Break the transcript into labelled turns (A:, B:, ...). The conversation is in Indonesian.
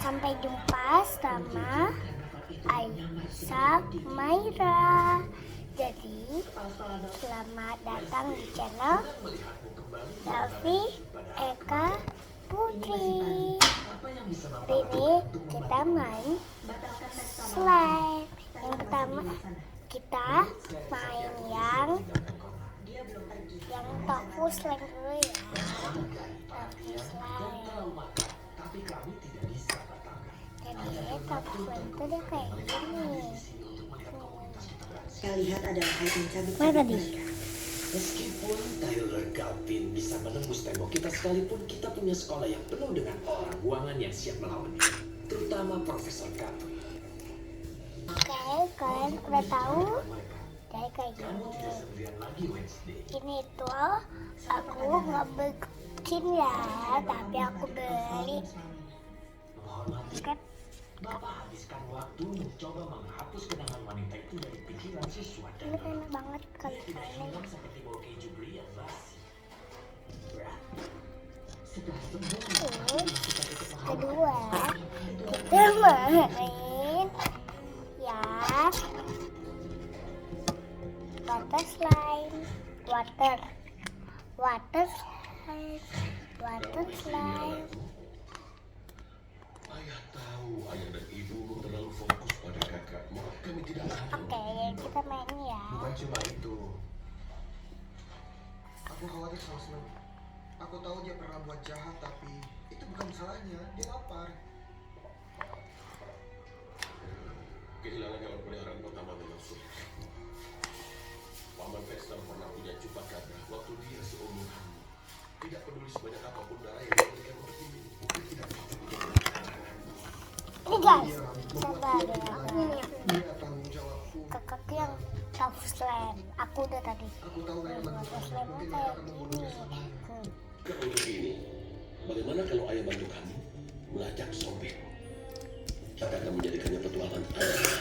A: Sampai jumpa sama Aisyah Maira. Jadi selamat datang di channel Selvi Eka Putri. Hari ini kita main slime. Yang pertama kita main yang tofu slime dulu ya. Tofu slime. Jadi tofu slime itu dia kayak gini.
B: Kita lihat adalah hal mencabut.
A: Mana tadi?
C: Meskipun Tyler Galvin bisa menembus tembok kita sekalipun, kita punya sekolah yang penuh dengan orang buangan yang siap melawannya, terutama Profesor Galvin.
A: Oke, kalian udah tahu? Jadi kayak
C: Kamu
A: gini.
C: tidak sendirian lagi, Wednesday.
A: Ini tuh aku nggak bikin ya, tapi aku beli.
C: Menghormati,
A: Kan?
C: Bapak habiskan waktu mencoba menghapus kenangan wanita itu dari pikiran siswa
A: Ini
C: dan
A: enak banget kali
C: tidak
A: kalian.
C: hilang seperti bau keju brie yang basi.
B: Setelah semua
A: Terus kedua kita main ya water slime, water slime.
D: Ayah tahu ayah dan ibumu terlalu fokus pada kakakmu. Kami tidak ada.
A: Oke, kita main ya.
E: Bukan cuma itu. Aku khawatir sama Snow. Aku tahu dia pernah buat jahat, tapi itu bukan salahnya. Dia lapar.
D: Kehilangan hewan peliharaan pertama memang sulit. Paman Vesta pernah punya chupacabra waktu dia seumuran. Tidak peduli sebanyak apapun darah yang diberikan untuk ini. Dia tidak
A: Ini guys, coba deh aku lihat
E: Dia tanggung jawabku.
A: kakak yang tofu slime. Aku udah tadi.
E: Aku tahu mereka
A: Tofu
E: bantu.
A: slime
E: Mungkin
A: kayak
E: mereka akan membunuhnya
A: gini.
E: selamanya.
D: untuk ini. Bagaimana kalau ayah bantu kamu melacak zombie? Kita akan menjadikannya petualangan ayah.